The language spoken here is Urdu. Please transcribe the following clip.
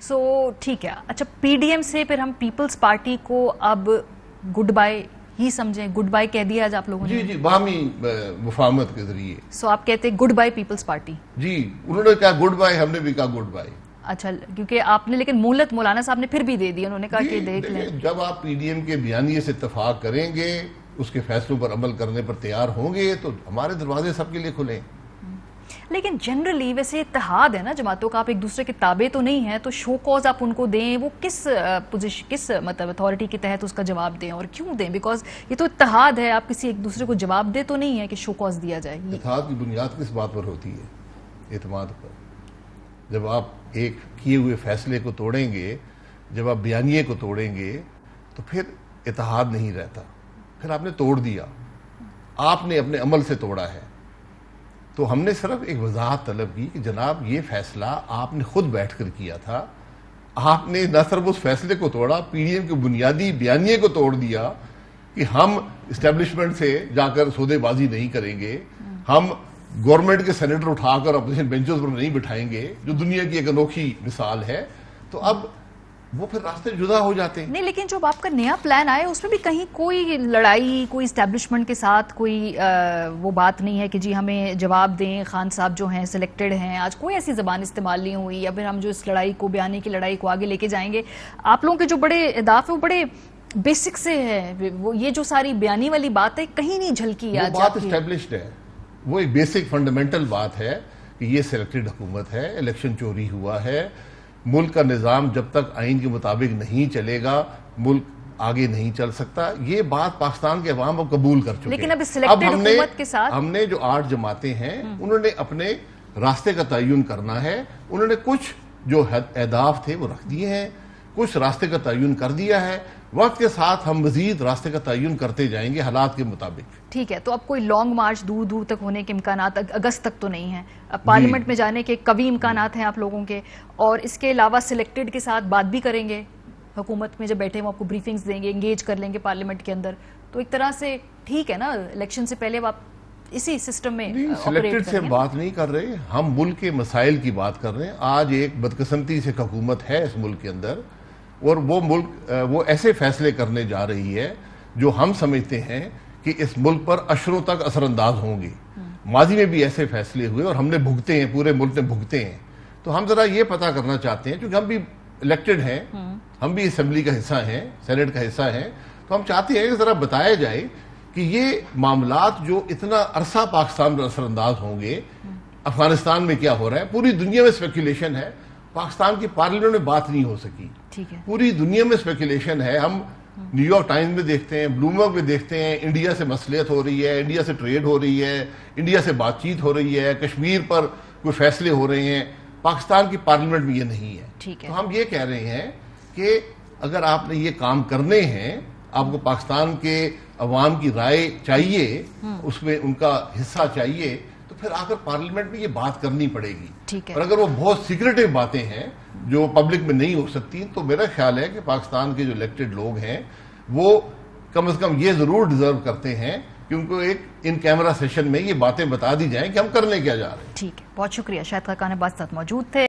سو ٹھیک ہے. اچھا پی ڈی ایم سے پھر ہم پیپلز پارٹی کو اب گڈ بائی ہی سمجھیں, گڈ بائی کہہ دیا آج آپ لوگوں نے؟ جی باہمی مفاہمت کے ذریعے. سو آپ کہتے ہیں گڈ بائی پیپلز پارٹی؟ جی انہوں نے کہا گڈ بائی, ہم نے بھی کہا گڈ بائی. اچھا کیونکہ آپ نے لیکن مہلت مولانا صاحب نے پھر بھی دے دی, انہوں نے کہا کہ دیکھ لیں. جب آپ پی ڈی ایم کے بیانیے سے اتفاق کریں گے, اس کے فیصلوں پر عمل کرنے پر تیار ہوں گے, تو ہمارے دروازے سب کے لیے کھلیں. لیکن جنرلی ویسے اتحاد ہے نا جماعتوں کا, آپ ایک دوسرے کے تابع تو نہیں ہیں, تو شو کوز آپ ان کو دیں, وہ کس مطلب اتھارٹی کے تحت اس کا جواب دیں اور کیوں دیں؟ بیکاز یہ تو اتحاد ہے, آپ کسی ایک دوسرے کو جواب دے تو نہیں ہے کہ شو کوز دیا جائے. اتحاد کی بنیاد کس بات پر ہوتی ہے؟ اعتماد پر. جب آپ ایک کیے ہوئے فیصلے کو توڑیں گے, جب آپ بیانیے کو توڑیں گے, تو پھر اتحاد نہیں رہتا. پھر آپ نے توڑ دیا, آپ نے اپنے عمل سے توڑا ہے. تو ہم نے صرف ایک وضاحت طلب کی کہ جناب یہ فیصلہ آپ نے خود بیٹھ کر کیا تھا, آپ نے نہ صرف اس فیصلے کو توڑا, پی ڈی ایم کے بنیادی بیانیے کو توڑ دیا کہ ہم اسٹیبلشمنٹ سے جا کر سودے بازی نہیں کریں گے, ہم گورنمنٹ کے سینیٹر اٹھا کر اپوزیشن بینچز پر نہیں بٹھائیں گے, جو دنیا کی ایک انوکھی مثال ہے. تو اب وہ پھر راستے جدا ہو جاتے ہیں. نہیں لیکن جو آپ کا نیا پلان آئے اس میں بھی کہیں کوئی لڑائی, کوئی اسٹیبلشمنٹ کے ساتھ کوئی وہ بات نہیں ہے کہ جی ہمیں جواب دیں, خان صاحب جو ہیں سلیکٹڈ ہیں, آج کوئی ایسی زبان استعمال نہیں ہوئی, یا پھر ہم جو اس لڑائی کو, بیانی کی لڑائی کو آگے لے کے جائیں گے. آپ لوگوں کے جو بڑے اہداف ہیں وہ بڑے بیسک سے ہے, وہ یہ جو ساری بیانی والی بات ہے کہیں نہیں جھلکی. وہ بات اسٹیبلشڈ ہے, وہ ایک بیسک فنڈامنٹل بات ہے کہ یہ سلیکٹڈ حکومت ہے, الیکشن چوری ہوا ہے, ملک کا نظام جب تک آئین کے مطابق نہیں چلے گا ملک آگے نہیں چل سکتا. یہ بات پاکستان کے عوام اب قبول کر چکے ہیں. لیکن اب سلیکٹڈ حکومت کے ساتھ ہم نے جو 8 جماعتیں ہیں انہوں نے اپنے راستے کا تعین کرنا ہے. انہوں نے کچھ جو اہداف تھے وہ رکھ دیے ہیں, کچھ راستے کا تعین کر دیا ہے. وقت کے ساتھ ہم مزید راستے کا تعین کرتے جائیں گے حالات کے مطابق. ٹھیک ہے, تو اب کوئی لانگ مارچ دور دور تک ہونے کے امکانات اگست تک تو نہیں ہیں, پارلیمنٹ میں جانے کے قوی امکانات ہیں آپ لوگوں کے, اور اس کے علاوہ سلیکٹڈ کے ساتھ بات بھی کریں گے حکومت میں, جب بیٹھے وہ آپ کو بریفنگز دیں گے, انگیج کر لیں گے پارلیمنٹ کے اندر, تو ایک طرح سے ٹھیک ہے نا, الیکشن سے پہلے آپ اسی سسٹم میں سلیکٹڈ سے بات نہیں کر رہے, ہم ملک کے مسائل کی بات کر رہے ہیں. آج ایک بدقسمتی سے حکومت ہے اس ملک کے اندر, اور وہ ملک وہ ایسے فیصلے کرنے جا رہی ہے جو ہم سمجھتے ہیں کہ اس ملک پر اشروں تک اثر انداز ہوں گے. ماضی میں بھی ایسے فیصلے ہوئے اور ہم نے بھگتے ہیں, پورے ملک نے بھگتے ہیں. تو ہم ذرا یہ پتہ کرنا چاہتے ہیں, کیونکہ ہم بھی الیکٹڈ ہیں, ہم بھی اسمبلی کا حصہ ہیں, سینیٹ کا حصہ ہیں, تو ہم چاہتے ہیں کہ ذرا بتایا جائے کہ یہ معاملات جو اتنا عرصہ پاکستان پر اثر انداز ہوں گے, افغانستان میں کیا ہو رہا ہے, پوری دنیا میں اسپیکولیشن ہے, پاکستان کی پارلیمنٹ میں بات نہیں ہو سکی, پوری دنیا میں اسپیکولیشن ہے. ہم نیو یارک ٹائمز میں دیکھتے ہیں, بلومبرگ میں دیکھتے ہیں, انڈیا سے مصلحت ہو رہی ہے, انڈیا سے ٹریڈ ہو رہی ہے, انڈیا سے بات چیت ہو رہی ہے, کشمیر پر کوئی فیصلے ہو رہے ہیں. پاکستان کی پارلیمنٹ میں یہ نہیں ہے. تو ہم یہ کہہ رہے ہیں کہ اگر آپ نے یہ کام کرنے ہیں, آپ کو پاکستان کے عوام کی رائے چاہیے, اس میں ان کا حصہ چاہیے, تو پھر آ کر پارلیمنٹ میں یہ بات کرنی پڑے گی. اور اگر وہ بہت سیکریٹو باتیں ہیں جو پبلک میں نہیں ہو سکتی, تو میرا خیال ہے کہ پاکستان کے جو الیکٹڈ لوگ ہیں وہ کم از کم یہ ضرور ڈیزرو کرتے ہیں کہ ان کو ایک ان کیمرہ سیشن میں یہ باتیں بتا دی جائیں کہ ہم کرنے کیا جا رہے ہیں. ٹھیک ہے, بہت شکریہ. شاہد خاقان عباس ساتھ موجود تھے.